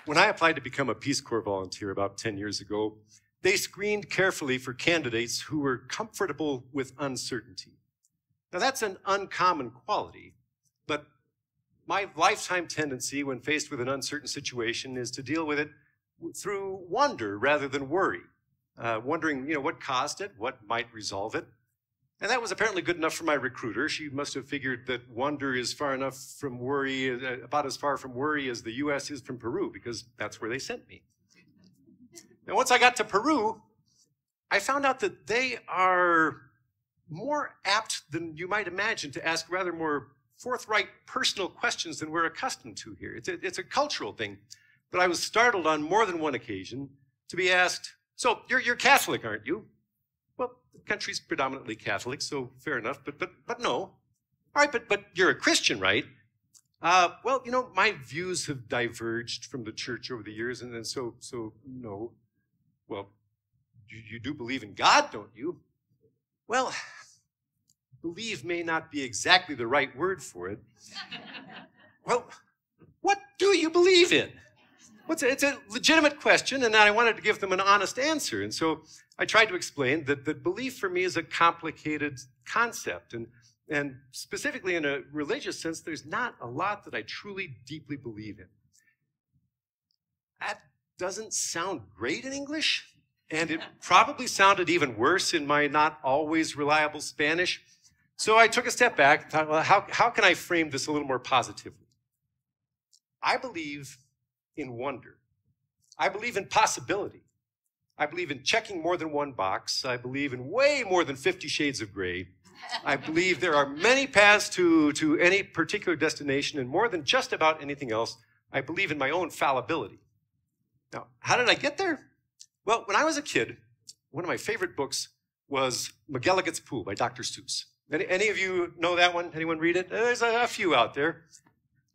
When I applied to become a Peace Corps volunteer about 10 years ago, they screened carefully for candidates who were comfortable with uncertainty. Now, that's an uncommon quality, but my lifetime tendency when faced with an uncertain situation is to deal with it through wonder rather than worry. Wondering, what caused it, what might resolve it. And that was apparently good enough for my recruiter. She must have figured that wonder is far enough from worry, about as far from worry as the US is from Peru, because that's where they sent me. Now, once I got to Peru, I found out that they are more apt than you might imagine to ask rather more forthright personal questions than we're accustomed to here. It's a cultural thing. But I was startled on more than one occasion to be asked, so you're Catholic, aren't you? Well, the country's predominantly Catholic, so fair enough, but no. All right, but you're a Christian, right? Well, my views have diverged from the church over the years, and so no. Well, you do believe in God, don't you? Well, believe may not be exactly the right word for it. Well, what do you believe in? It's a legitimate question, and I wanted to give them an honest answer. And so I tried to explain that belief for me is a complicated concept. And specifically in a religious sense, there's not a lot that I truly, deeply believe in. That doesn't sound great in English, and it probably sounded even worse in my not always reliable Spanish. So I took a step back and thought, well, how can I frame this a little more positively? I believe in wonder. I believe in possibility. I believe in checking more than one box. I believe in way more than 50 shades of gray. I believe there are many paths to any particular destination, and more than just about anything else, I believe in my own fallibility. Now, how did I get there? Well, when I was a kid, one of my favorite books was McGilligan's Pool by Dr. Seuss. Any of you know that one? Anyone read it? There's a few out there.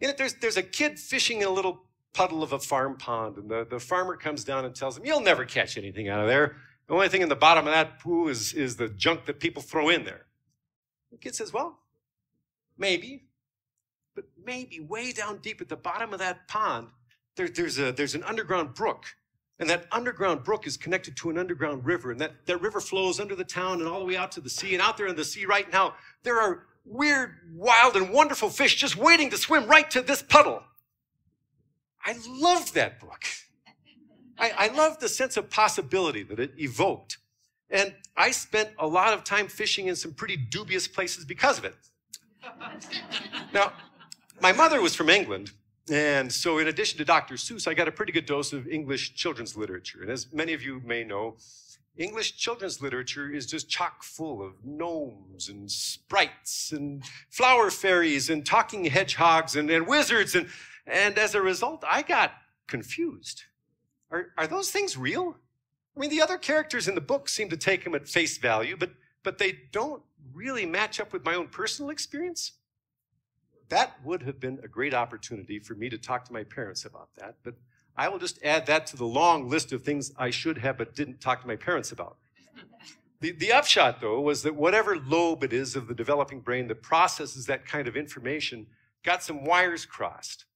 In it, there's a kid fishing in a little puddle of a farm pond, and the farmer comes down and tells him, you'll never catch anything out of there. The only thing in the bottom of that pool is the junk that people throw in there. The kid says, well, maybe, but maybe way down deep at the bottom of that pond, there's an underground brook, and that underground brook is connected to an underground river, and that river flows under the town and all the way out to the sea, and out there in the sea right now, there are weird, wild, and wonderful fish just waiting to swim right to this puddle. I loved that book. I loved the sense of possibility that it evoked. And I spent a lot of time fishing in some pretty dubious places because of it. Now, my mother was from England, and so in addition to Dr. Seuss, I got a pretty good dose of English children's literature. And as many of you may know, English children's literature is just chock full of gnomes and sprites and flower fairies and talking hedgehogs and wizards. And as a result, I got confused. Are those things real? I mean, the other characters in the book seem to take them at face value, but they don't really match up with my own personal experience. That would have been a great opportunity for me to talk to my parents about that, but I will just add that to the long list of things I should have but didn't talk to my parents about. The upshot, though, was that whatever lobe it is of the developing brain that processes that kind of information got some wires crossed.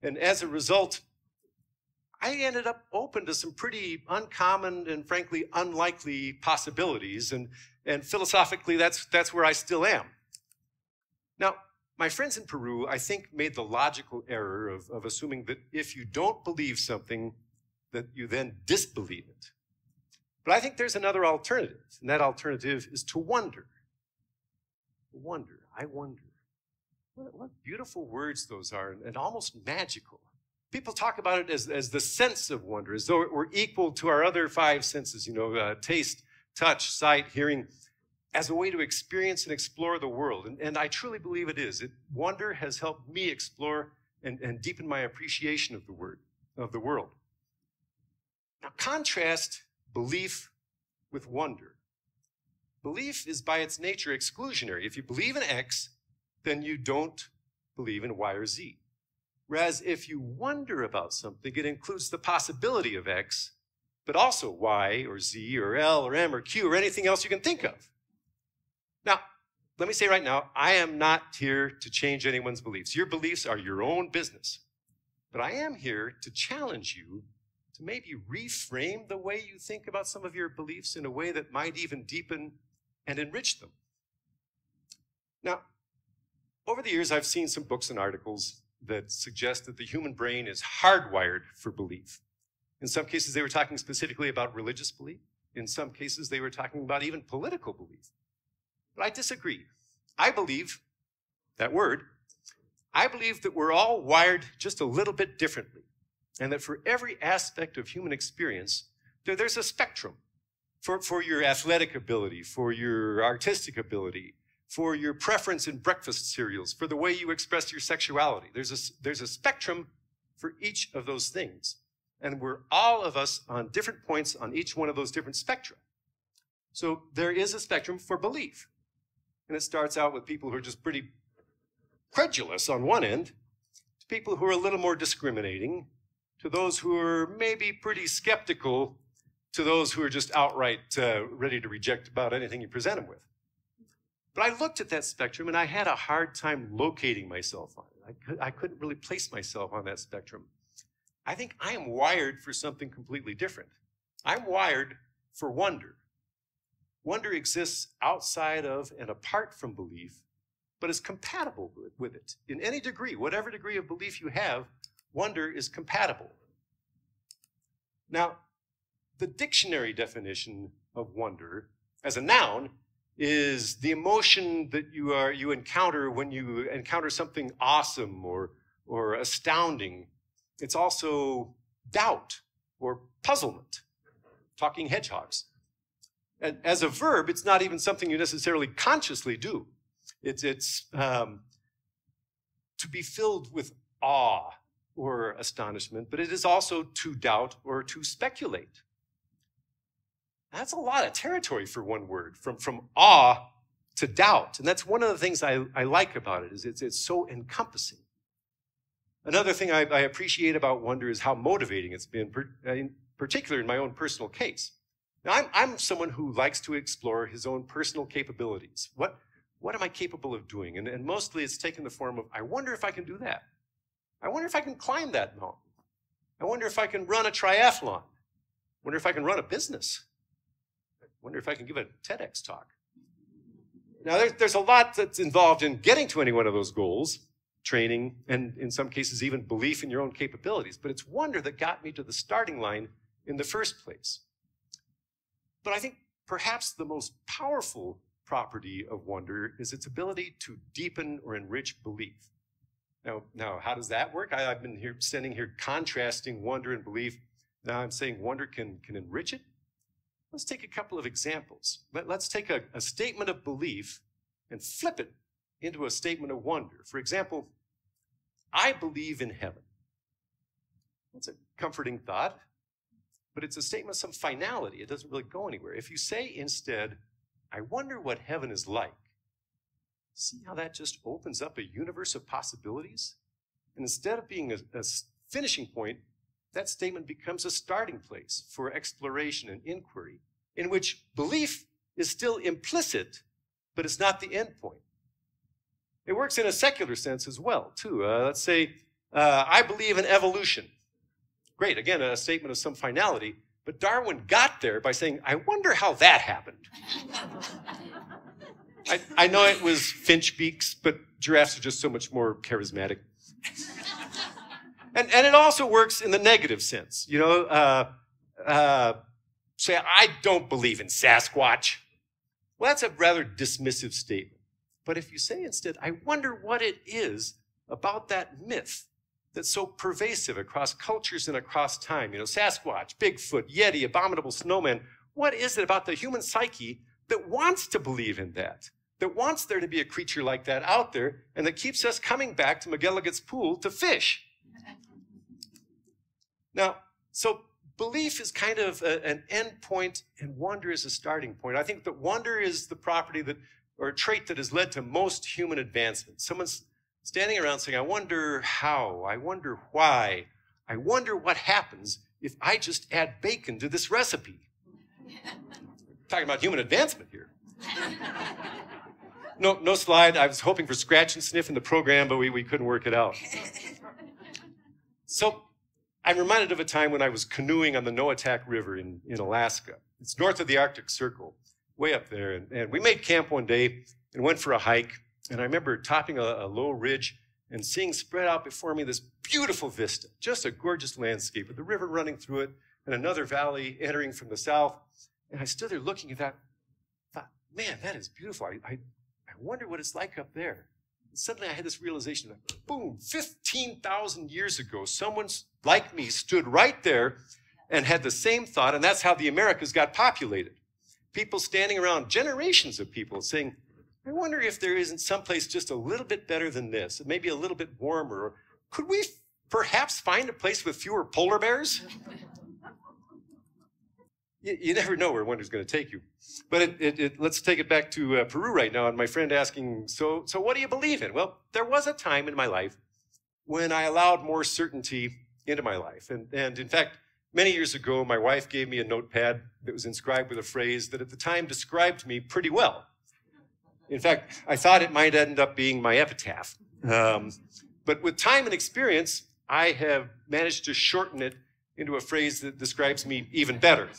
And as a result, I ended up open to some pretty uncommon and frankly unlikely possibilities. And philosophically, that's where I still am. Now, my friends in Peru, I think, made the logical error of assuming that if you don't believe something, that you then disbelieve it. But I think there's another alternative, and that alternative is to wonder. Wonder, I wonder. What beautiful words those are, and almost magical. People talk about it as the sense of wonder, as though it were equal to our other five senses, taste, touch, sight, hearing, as a way to experience and explore the world. And I truly believe it is. Wonder has helped me explore and deepen my appreciation of the world. Now, contrast belief with wonder. Belief is by its nature exclusionary. If you believe in X, then you don't believe in Y or Z. Whereas if you wonder about something, it includes the possibility of X, but also Y or Z or L or M or Q or anything else you can think of. Now, let me say right now, I am not here to change anyone's beliefs. Your beliefs are your own business. But I am here to challenge you to maybe reframe the way you think about some of your beliefs in a way that might even deepen and enrich them. Now, over the years, I've seen some books and articles that suggest that the human brain is hardwired for belief. In some cases, they were talking specifically about religious belief. In some cases, they were talking about even political belief. But I disagree. I believe, that word, I believe that we're all wired just a little bit differently, and that for every aspect of human experience, there's a spectrum for your athletic ability, for your artistic ability, for your preference in breakfast cereals, for the way you express your sexuality. There's a spectrum for each of those things. And we're all of us on different points on each one of those different spectra. So there is a spectrum for belief. And it starts out with people who are just pretty credulous on one end, to people who are a little more discriminating, to those who are maybe pretty skeptical, to those who are just outright ready to reject about anything you present them with. But I looked at that spectrum and I had a hard time locating myself on it. I couldn't really place myself on that spectrum. I think I am wired for something completely different. I'm wired for wonder. Wonder exists outside of and apart from belief, but is compatible with it. In any degree, whatever degree of belief you have, wonder is compatible. Now, the dictionary definition of wonder as a noun is the emotion that you encounter when you encounter something awesome or astounding. It's also doubt or puzzlement, talking hedgehogs. And as a verb, it's not even something you necessarily consciously do. It's to be filled with awe or astonishment, but it is also to doubt or to speculate. That's a lot of territory for one word, from awe to doubt. And that's one of the things I like about it, is it's so encompassing. Another thing I appreciate about wonder is how motivating it's been, in particular in my own personal case. Now, I'm someone who likes to explore his own personal capabilities. What am I capable of doing? And mostly it's taken the form of, I wonder if I can do that. I wonder if I can climb that mountain. I wonder if I can run a triathlon. I wonder if I can run a business. I wonder if I can give a TEDx talk. Now, there's a lot that's involved in getting to any one of those goals, training, and in some cases even belief in your own capabilities. But it's wonder that got me to the starting line in the first place. But I think perhaps the most powerful property of wonder is its ability to deepen or enrich belief. Now, how does that work? I've been standing here contrasting wonder and belief. Now I'm saying wonder can enrich it. Let's take a couple of examples. Let's take a statement of belief and flip it into a statement of wonder. For example, I believe in heaven. That's a comforting thought, but it's a statement of some finality. It doesn't really go anywhere. If you say instead, I wonder what heaven is like, see how that just opens up a universe of possibilities? And instead of being a finishing point, that statement becomes a starting place for exploration and inquiry, in which belief is still implicit, but it's not the end point. It works in a secular sense as well, too. Let's say, I believe in evolution. Great, again, a statement of some finality, but Darwin got there by saying, I wonder how that happened. I know it was finch beaks, but giraffes are just so much more charismatic. And it also works in the negative sense. You know, say, I don't believe in Sasquatch. Well, that's a rather dismissive statement. But if you say instead, I wonder what it is about that myth that's so pervasive across cultures and across time. You know, Sasquatch, Bigfoot, Yeti, abominable snowman. What is it about the human psyche that wants to believe in that wants there to be a creature like that out there, and that keeps us coming back to McGilligan's Pool to fish? Now, so belief is kind of an end point, and wonder is a starting point. I think that wonder is the property that, or a trait that has led to most human advancement. Someone's standing around saying, I wonder how, I wonder why, I wonder what happens if I just add bacon to this recipe. Talking about human advancement here. No slide. I was hoping for scratch and sniff in the program, but we couldn't work it out. So I'm reminded of a time when I was canoeing on the Noatak River in Alaska. It's north of the Arctic Circle, way up there. And we made camp one day and went for a hike. And I remember topping a low ridge and seeing spread out before me this beautiful vista, just a gorgeous landscape with the river running through it and another valley entering from the south. And I stood there looking at that, thought, man, that is beautiful. I wonder what it's like up there. And suddenly I had this realization that, boom, 15,000 years ago, someone like me stood right there and had the same thought, and that's how the Americas got populated. People standing around, generations of people saying, I wonder if there isn't someplace just a little bit better than this, maybe a little bit warmer. Or could we perhaps find a place with fewer polar bears? You never know where wonder's going to take you. But let's take it back to Peru right now, and my friend asking, so what do you believe in? Well, there was a time in my life when I allowed more certainty into my life. And in fact, many years ago, my wife gave me a notepad that was inscribed with a phrase that at the time described me pretty well. In fact, I thought it might end up being my epitaph. But with time and experience, I have managed to shorten it into a phrase that describes me even better.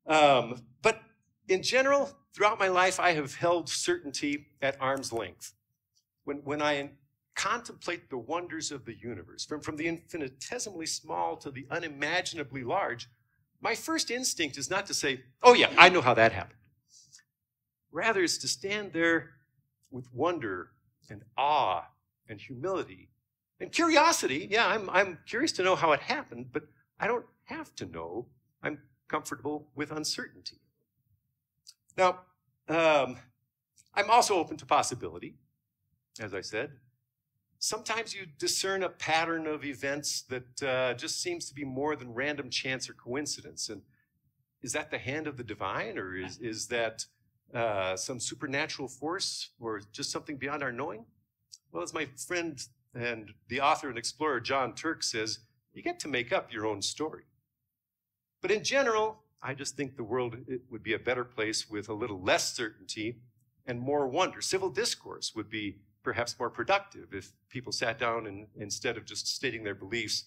But in general, throughout my life, I have held certainty at arm's length. When I contemplate the wonders of the universe, from the infinitesimally small to the unimaginably large, my first instinct is not to say, oh yeah, I know how that happened. Rather, it's to stand there with wonder and awe and humility and curiosity. Yeah, I'm curious to know how it happened, but I don't have to know. I'm comfortable with uncertainty. Now, I'm also open to possibility, as I said. Sometimes you discern a pattern of events that just seems to be more than random chance or coincidence. And is that the hand of the divine, or is that some supernatural force, or just something beyond our knowing? Well, as my friend and the author and explorer John Turk says, you get to make up your own story. But in general, I just think the world would be a better place with a little less certainty and more wonder. Civil discourse would be perhaps more productive if people sat down and, instead of just stating their beliefs,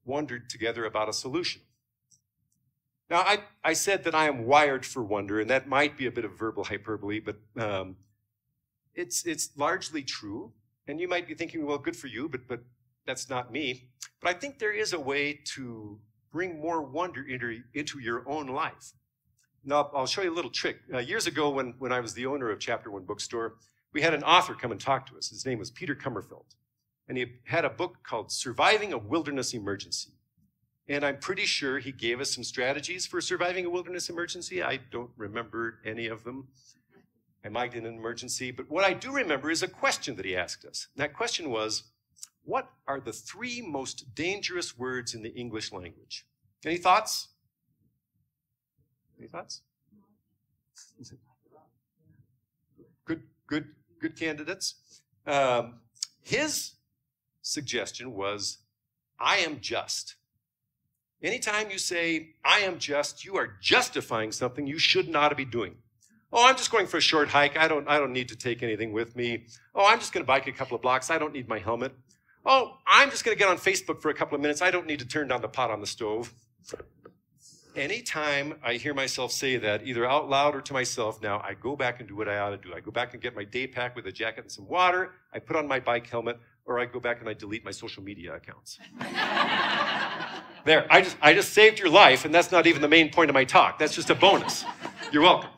wondered together about a solution. Now, I said that I am wired for wonder, and that might be a bit of verbal hyperbole, but it's largely true. And you might be thinking, well, good for you, but that's not me. But I think there is a way to bring more wonder into your own life. Now, I'll show you a little trick. Years ago, when I was the owner of Chapter One Bookstore, we had an author come and talk to us. His name was Peter Kummerfeld. And he had a book called Surviving a Wilderness Emergency. And I'm pretty sure he gave us some strategies for surviving a wilderness emergency. I don't remember any of them. I might in an emergency. But what I do remember is a question that he asked us. And that question was, what are the 3 most dangerous words in the English language? Any thoughts? Any thoughts? Good candidates. His suggestion was, I am just. Anytime you say, I am just, you are justifying something you should not be doing. Oh, I'm just going for a short hike. I don't need to take anything with me. Oh, I'm just going to bike a couple of blocks. I don't need my helmet. Oh, I'm just going to get on Facebook for a couple of minutes. I don't need to turn down the pot on the stove. Anytime I hear myself say that, either out loud or to myself now, I go back and do what I ought to do. I go back and get my day pack with a jacket and some water. I put on my bike helmet, or I go back and I delete my social media accounts. There, I just saved your life, and that's not even the main point of my talk. That's just a bonus. You're welcome.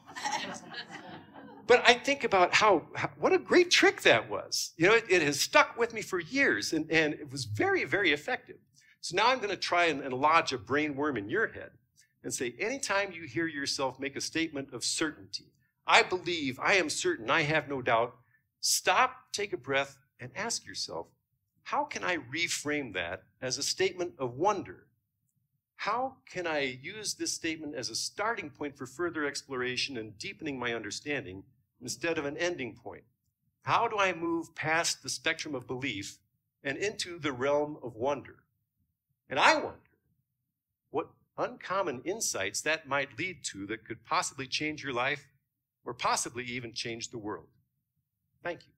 But I think about what a great trick that was. You know, it has stuck with me for years, and it was very, very effective. So now I'm going to try and lodge a brain worm in your head and say, anytime you hear yourself make a statement of certainty, I believe, I am certain, I have no doubt, stop, take a breath, and ask yourself, how can I reframe that as a statement of wonder? How can I use this statement as a starting point for further exploration and deepening my understanding instead of an ending point? How do I move past the spectrum of belief and into the realm of wonder? And I wonder what uncommon insights that might lead to that could possibly change your life or possibly even change the world. Thank you.